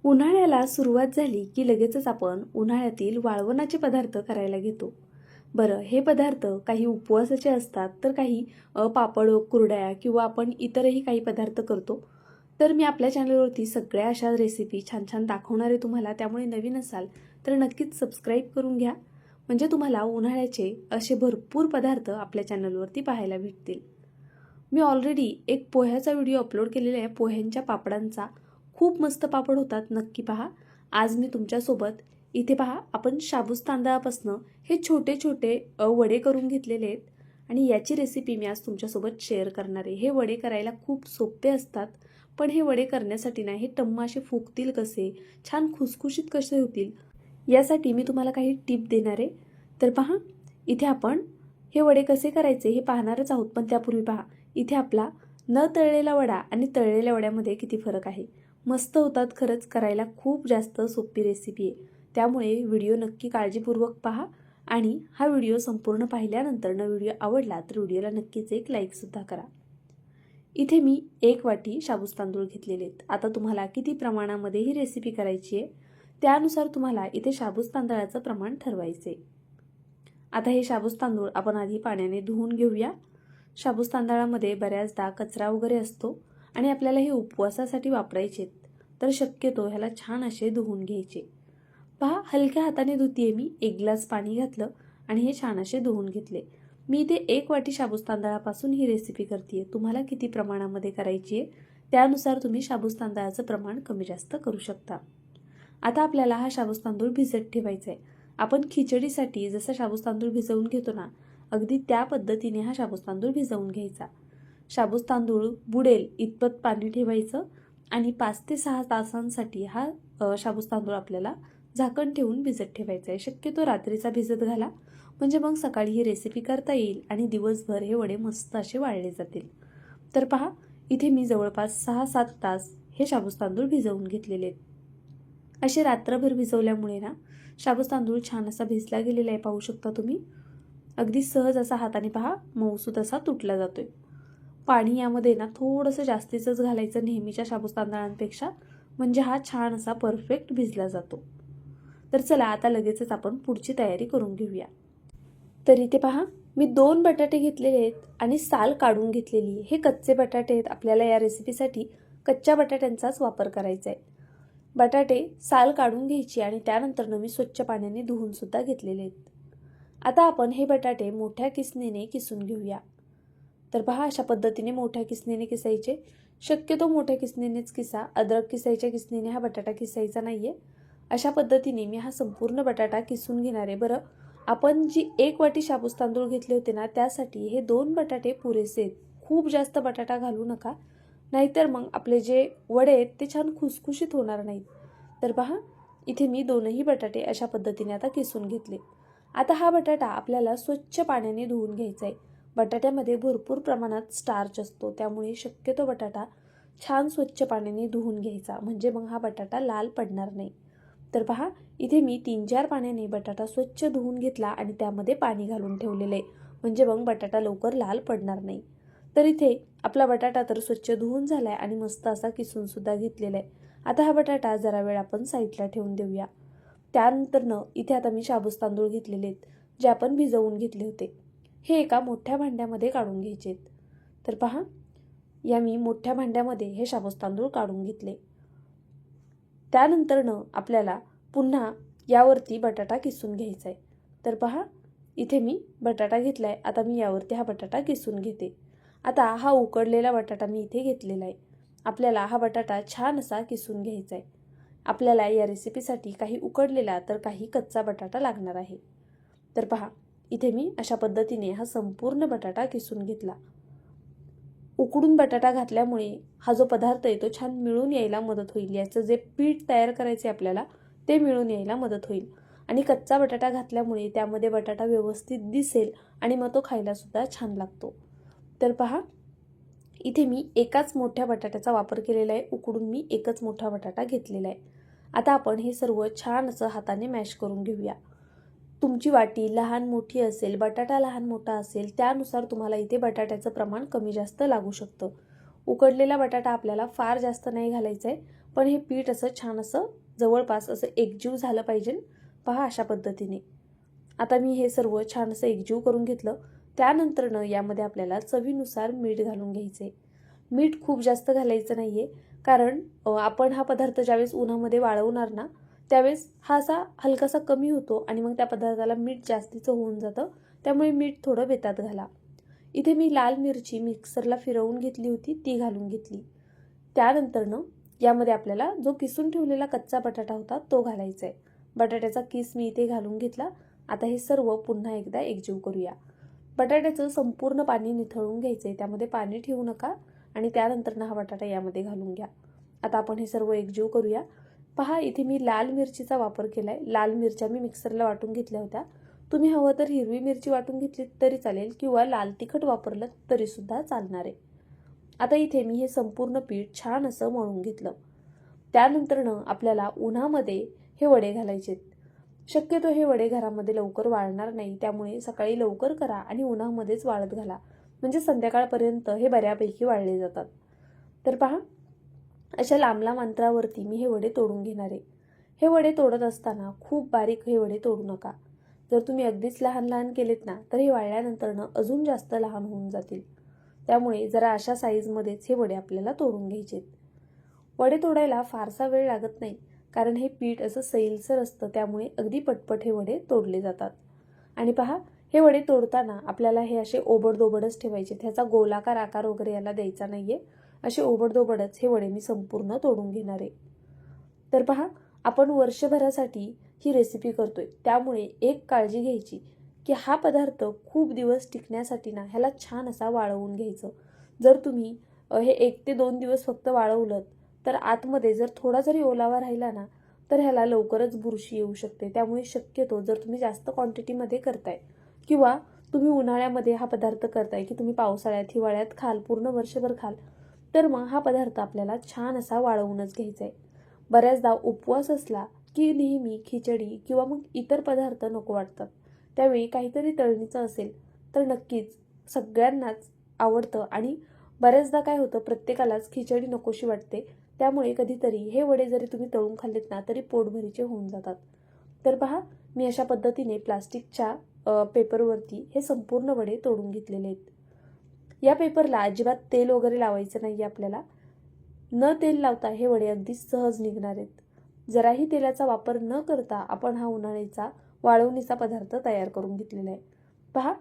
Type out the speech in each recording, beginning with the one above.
उन्हाळ्याला सुरुवात झाली की लगेचच आपण उन्हाळ्यातील वाळवणाचे पदार्थ करायला घेतो. बरं, हे पदार्थ काही उपवासाचे असतात तर काही पापड, कुरडया किंवा आपण इतरही काही पदार्थ करतो. तर मी आपल्या चॅनलवरती सगळ्या अशा रेसिपी छान छान दाखवणार आहे तुम्हाला. त्यामुळे नवीन असाल तर नक्कीच सबस्क्राईब करून घ्या, म्हणजे तुम्हाला उन्हाळ्याचे असे भरपूर पदार्थ आपल्या चॅनलवरती पाहायला भेटतील. मी ऑलरेडी एक पोह्याचा व्हिडिओ अपलोड केलेला आहे, पोह्यांच्या पापडांचा. खूप मस्त पापड होतात, नक्की पहा. आज मी तुमच्यासोबत इथे पहा, आपण शाबूस तांदळापासनं हे छोटे छोटे वडे करून घेतलेले आहेत आणि याची रेसिपी मी आज तुमच्यासोबत शेअर करणार आहे. हे वडे करायला खूप सोपे असतात, पण हे वडे करण्यासाठी ना हे टम्म असे फुगतील कसे, छान खुसखुशीत कसे होतील, यासाठी मी तुम्हाला काही टिप देणार आहे. तर पहा, इथे आपण हे वडे कसे करायचे हे पाहणारच आहोत, पण त्यापूर्वी पहा इथे आपला न तळलेला वडा आणि तळलेल्या वड्यामध्ये किती फरक आहे. मस्त होतात खरंच, करायला खूप जास्त सोपी रेसिपी आहे. त्यामुळे व्हिडिओ नक्की काळजीपूर्वक पहा आणि हा व्हिडिओ संपूर्ण पाहिल्यानंतर व्हिडिओ आवडला तर व्हिडिओला नक्कीच एक लाईकसुद्धा करा. इथे मी 1 वाटी शाबूस तांदूळ घेतलेले आहेत. आता तुम्हाला किती प्रमाणामध्ये ही रेसिपी करायची आहे त्यानुसार तुम्हाला इथे शाबूस तांदळाचं प्रमाण ठरवायचे. आता हे शाबूस तांदूळ आपण आधी पाण्याने धुवून घेऊया. शाबूस तांदळामध्ये बऱ्याचदा कचरा वगैरे असतो आणि आपल्याला हे उपवासासाठी वापरायचे, तर शक्यतो ह्याला छान असे धुवून घ्यायचे. पहा, हलक्या हाताने धुतीये मी. 1 ग्लास पाणी घातलं आणि हे छान असे धुवून घेतले. मी इथे 1 वाटी शाबूस तांदळापासून ही रेसिपी करते. तुम्हाला किती प्रमाणामध्ये करायची आहे त्यानुसार तुम्ही शाबूस तांदळाचं प्रमाण कमी जास्त करू शकता. आता आपल्याला हा शाबूस तांदूळ भिजत ठेवायचा आहे. आपण खिचडीसाठी जसा शाबूस तांदूळ भिजवून घेतो ना, अगदी त्या पद्धतीने हा शाबूस तांदूळ भिजवून घ्यायचा. शाबूस तांदूळ बुडेल इतपत पाणी ठेवायचं आणि 5 ते 6 तासांसाठी हा शाबूस तांदूळ आपल्याला झाकण ठेवून भिजत ठेवायचा आहे. शक्यतो रात्रीचा भिजत घाला, म्हणजे मग सकाळी ही रेसिपी करता येईल आणि दिवसभर हे वडे मस्त असे वाळले जातील. तर पहा, इथे मी जवळपास 6-7 तास हे शाबूस तांदूळ भिजवून घेतलेले आहेत. असे रात्रभर भिजवल्यामुळे ना शाबूस तांदूळ छान असा भिजला गेलेला आहे, पाहू शकता तुम्ही. अगदी सहज असा हाताने पहा मऊसूत असा तुटला जातोय. पाणी यामध्ये ना थोडंसं जास्तीचंच घालायचं नेहमीच्या शाबूस तांदळांपेक्षा, म्हणजे हा छान असा परफेक्ट भिजला जातो. तर चला आता लगेचच आपण पुढची तयारी करून घेऊया. तर इथे पहा, मी 2 बटाटे घेतलेले आहेत आणि साल काढून घेतलेली. हे कच्चे बटाटे आहेत. आपल्याला या रेसिपीसाठी कच्च्या बटाट्यांचाच वापर करायचा आहे. बटाटे साल काढून घ्यायची आणि त्यानंतर मी स्वच्छ पाण्याने धुवून सुद्धा घेतलेले आहेत. आता आपण हे बटाटे मोठ्या किसणीने किसून घेऊया. तर पहा, अशा पद्धतीने मोठ्या किसणीने किसायचे. शक्यतो मोठ्या किसणीनेच किसा. अद्रक किसायच्या किसणीने हा बटाटा किसायचा नाहीये. अशा पद्धतीने मी हा संपूर्ण बटाटा किसून घेणार आहे. बरं, आपण जी 1 वाटी शाबूस तांदूळ घेतले होते ना, त्यासाठी हे 2 बटाटे पुरेसे आहेत. खूप जास्त बटाटा घालू नका, नाहीतर मग आपले जे वडे आहेत ते छान खुसखुशीत होणार नाहीत. तर पहा, इथे मी 2ही बटाटे अशा पद्धतीने आता किसून घेतले. आता हा बटाटा आपल्याला स्वच्छ पाण्याने धुवून घ्यायचा आहे. बटाट्यामध्ये भरपूर प्रमाणात स्टार्च असतो, त्यामुळे शक्यतो बटाटा छान स्वच्छ पाण्याने धुवून घ्यायचा, म्हणजे मग हा बटाटा लाल पडणार नाही. तर पहा, इथे मी 3-4 पाण्याने बटाटा स्वच्छ धुवून घेतला आणि त्यामध्ये पाणी घालून ठेवलेलं आहे, म्हणजे मग बटाटा लवकर लाल पडणार नाही. तर इथे आपला बटाटा तर स्वच्छ धुवून झालाय आणि मस्त असा किसून सुद्धा घेतलेला आहे. आता हा बटाटा जरा वेळ आपण साईडला ठेवून देऊया. त्यानंतर इथे आता मी शाबूस तांदूळ घेतलेले आहेत, जे आपण भिजवून घेतले होते. हे एका मोठ्या भांड्यामध्ये काढून घ्यायचे आहेत. तर पहा, या मी मोठ्या भांड्यामध्ये हे शाबूस तांदूळ काढून घेतले. त्यानंतर आपल्याला पुन्हा यावरती बटाटा किसून घ्यायचा आहे. तर पहा, इथे मी बटाटा घेतलाय. आता मी यावरती हा बटाटा किसून घेते. आता हा उकडलेला बटाटा मी इथे घेतलेला आहे. आपल्याला हा बटाटा छान असा किसून घ्यायचा आहे. आपल्याला या रेसिपीसाठी काही उकडलेला तर काही कच्चा बटाटा लागणार आहे. तर पहा, इथे मी अशा पद्धतीने हा संपूर्ण बटाटा किसून घेतला. उकडून बटाटा घातल्यामुळे हा जो पदार्थ आहे तो छान मिळून यायला मदत होईल. याचं जे पीठ तयार करायचे आपल्याला ते मिळून यायला मदत होईल. आणि कच्चा बटाटा घातल्यामुळे त्यामध्ये बटाटा व्यवस्थित दिसेल आणि मग तो खायला सुद्धा छान लागतो. तर पहा, इथे मी एकाच मोठ्या बटाट्याचा वापर केलेला आहे. उकडून मी एकच मोठा बटाटा घेतलेला आहे. आता आपण हे सर्व छान असं हाताने मॅश करून घेऊया. तुमची वाटी लहान मोठी असेल, बटाटा लहान मोठा असेल, त्यानुसार तुम्हाला इथे बटाट्याचं प्रमाण कमी जास्त लागू शकतं. उकडलेला बटाटा आपल्याला फार जास्त नाही घालायचा आहे, पण हे पीठ असं छान असं जवळपास असं एकजीव झालं पाहिजे. पहा अशा पद्धतीने. आता मी हे सर्व छान असं एकजीव करून घेतलं. त्यानंतरनं यामध्ये आपल्याला चवीनुसार मीठ घालून घ्यायचे. मीठ खूप जास्त घालायचं नाही आहे, कारण आपण हा पदार्थ ज्यावेळेस उन्हामध्ये वाळवणार ना, त्यावेळेस हा असा हलकासा कमी होतो आणि मग त्या पदार्थाला मीठ जास्तीचं होऊन जातं. त्यामुळे मीठ थोडं बेतात घाला. इथे मी लाल मिरची मिक्सरला फिरवून घेतली होती, ती घालून घेतली. त्यानंतरनं यामध्ये आपल्याला जो किसून ठेवलेला कच्चा बटाटा होता तो घालायचा आहे. बटाट्याचा किस मी इथे घालून घेतला. आता हे सर्व पुन्हा एकदा एकजीव करूया. बटाट्याचं संपूर्ण पाणी निथळून घ्यायचं आहे, त्यामध्ये पाणी ठेवू नका आणि त्यानंतरनं हा बटाटा यामध्ये घालून घ्या. आता आपण हे सर्व एकजीव करूया. पहा इथे मी लाल मिरचीचा वापर केला आहे. लाल मिरच्या मी मिक्सरला वाटून घेतल्या होत्या. तुम्ही हवं तर हिरवी मिरची वाटून घेतली तरी चालेल किंवा लाल तिखट वापरलं तरीसुद्धा चालणार आहे. आता इथे मी हे संपूर्ण पीठ छान असं मळून घेतलं. त्यानंतरनं आपल्याला उन्हामध्ये हे वडे घालायचे. शक्यतो हे वडे घरामध्ये लवकर वाळणार नाही, त्यामुळे सकाळी लवकर करा आणि उन्हामध्येच वाळत घाला, म्हणजे संध्याकाळपर्यंत हे बऱ्यापैकी वाळले जातात. तर पहा अशा लांब लांब अंतरावरती मी हे वडे तोडून घेणार आहे. हे वडे तोडत असताना खूप बारीक हे वडे तोडू नका. जर तुम्ही अगदीच लहान लहान केलेत ना, तर हे वाळल्यानंतरनं अजून जास्त लहान होऊन जातील. त्यामुळे जरा अशा साईजमध्येच हे वडे आपल्याला तोडून घ्यायचे. वडे तोडायला फारसा वेळ लागत नाही, कारण हे पीठ असं सैलसर असतं, त्यामुळे अगदी पटपट हे वडे तोडले जातात. आणि पहा हे वडे तोडताना आपल्याला हे असे ओबडधोबडच ठेवायचे, त्याचा गोलाकार आकार वगैरे याला द्यायचा नाहीये. असे ओबडधोबडच हे वडे मी संपूर्ण तोडून घेणार आहे. तर पहा आपण वर्षभरासाठी ही रेसिपी करतोय, त्यामुळे एक काळजी घ्यायची की हा पदार्थ खूप दिवस टिकण्यासाठी ना ह्याला छान असा वाळवून घ्यायचं. जर तुम्ही हे 1 ते 2 दिवस फक्त वाळवलं तर आतमध्ये जर थोडा जरी ओलावा राहिला ना, तर ह्याला लवकरच बुरशी येऊ शकते. त्यामुळे शक्यतो जर तुम्ही जास्त क्वांटिटीमध्ये करताय किंवा तुम्ही उन्हाळ्यामध्ये हा पदार्थ करताय की तुम्ही पावसाळ्यात हिवाळ्यात खाल, पूर्ण वर्षभर खाल, तर मग हा पदार्थ आपल्याला छान असा वाळवूनच घ्यायचा आहे. बऱ्याचदा उपवास असला की नेहमी खिचडी किंवा मग इतर पदार्थ नको वाटतात. त्यावेळी काहीतरी तळणीचं असेल तर नक्कीच सगळ्यांनाच आवडतं आणि बऱ्याचदा काय होतं, प्रत्येकालाच खिचडी नकोशी वाटते. त्यामुळे कधीतरी हे वडे जरी तुम्ही तळून खाल्लेत ना, तरी पोटभरीचे होऊन जातात. तर पहा मी अशा पद्धतीने प्लास्टिकच्या पेपरवरती हे संपूर्ण वडे तोडून घेतलेले आहेत. या पेपरला अजिबात तेल वगैरे लावायचं नाही आपल्याला. न तेल लावता हे वडे अगदी सहज निघणार आहेत. जराही तेलाचा वापर न करता आपण हा उन्हाळ्याचा वाळवणीचा पदार्थ तयार करून घेतलेला आहे. पहा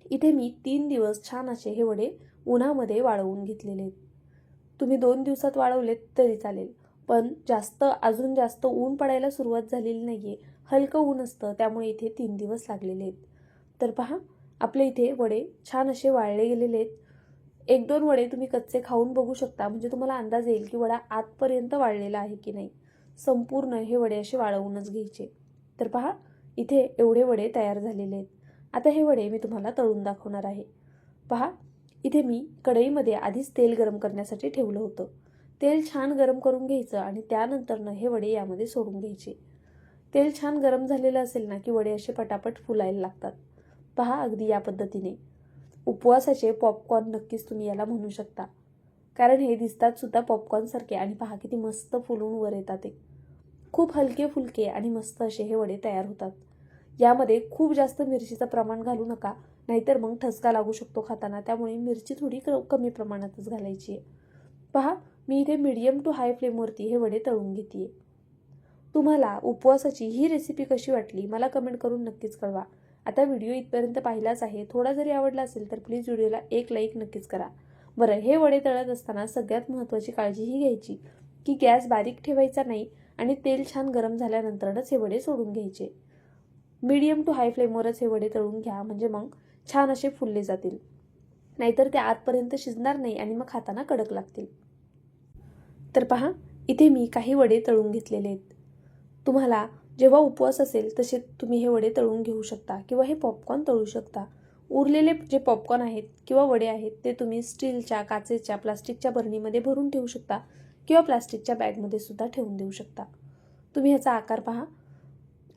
इथे मी 3 दिवस छान असे हे वडे उन्हामध्ये वाळवून घेतलेले आहेत. तुम्ही 2 दिवसात वाळवलेत तरी चालेल, पण अजून जास्त ऊन पडायला सुरुवात झालेली नाहीये. हलकं ऊन असतं, त्यामुळे इथे 3 दिवस लागलेले आहेत. तर पहा आपले इथे वडे छान असे वाळले गेलेले आहेत. 1-2 वडे तुम्ही कच्चे खाऊन बघू शकता, म्हणजे तुम्हाला अंदाज येईल की वडा आतपर्यंत वाळलेला आहे की नाही. संपूर्ण हे वडे असे वाळवूनच घ्यायचे. तर पहा इथे एवढे वडे तयार झालेले आहेत. आता हे वडे मी तुम्हाला तळून दाखवणार आहे. पहा इथे मी कढईमध्ये आधीच तेल गरम करण्यासाठी ठेवलं होतं. तेल छान गरम करून घ्यायचं आणि त्यानंतरनं हे वडे यामध्ये सोडून घ्यायचे. तेल छान गरम झालेलं असेल ना की वडे असे पटापट फुलायला लागतात. पहा अगदी या पद्धतीने. उपवासाचे पॉपकॉर्न नक्कीच तुम्ही याला म्हणू शकता, कारण हे दिसतात सुद्धा पॉपकॉर्नसारखे आणि पहा किती मस्त फुलून वर येतात. ते खूप हलके फुलके आणि मस्त असे हे वडे तयार होतात. यामध्ये खूप जास्त मिरचीचं प्रमाण घालू नका, नाहीतर मग ठसका लागू शकतो खाताना. त्यामुळे मिरची थोडी कमी प्रमाणातच घालायची आहे. पहा मी इथे मीडियम टू हाय फ्लेमवरती हे वडे तळून घेते. तुम्हाला उपवासाची ही रेसिपी कशी वाटली मला कमेंट करून नक्कीच कळवा. आता व्हिडिओ इथपर्यंत पाहिलाच आहे, थोडा जरी आवडला असेल तर प्लीज व्हिडिओला एक लाईक नक्कीच करा. बरं हे वडे तळत असताना सगळ्यात महत्त्वाची काळजी ही घ्यायची की गॅस बारीक ठेवायचा नाही आणि तेल छान गरम झाल्यानंतरच हे वडे सोडून घ्यायचे. मीडियम टू हाय फ्लेमवरच हे वडे तळून घ्या, म्हणजे मग छान असे फुलले जातील. नाहीतर ते आतपर्यंत शिजणार नाही आणि मग खाताना कडक लागतील. तर पहा इथे मी काही वडे तळून घेतलेले आहेत. तुम्हाला जेव्हा उपवास असेल तसे तुम्ही हे वडे तळून घेऊ शकता किंवा हे पॉपकॉर्न तळू शकता. उरलेले जे पॉपकॉर्न आहेत किंवा वडे आहेत ते तुम्ही स्टीलच्या, काचेच्या, प्लास्टिकच्या बरणीमध्ये भरून ठेवू शकता किंवा प्लास्टिकच्या बॅगमध्ये सुद्धा ठेवून देऊ शकता. तुम्ही ह्याचा आकार पहा.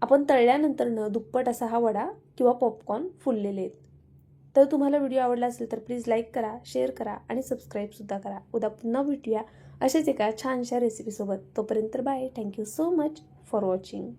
आपण तळल्यानंतरनं दुप्पट असा हा वडा किंवा पॉपकॉर्न फुललेले आहेत. तर तुम्हाला व्हिडिओ आवडला असेल तर प्लीज लाईक करा, शेअर करा आणि सबस्क्राईबसुद्धा करा. उद्या पुन्हा भेटूया अशाच एका छानशा रेसिपीसोबत. तोपर्यंत bye. Thank you so much for watching.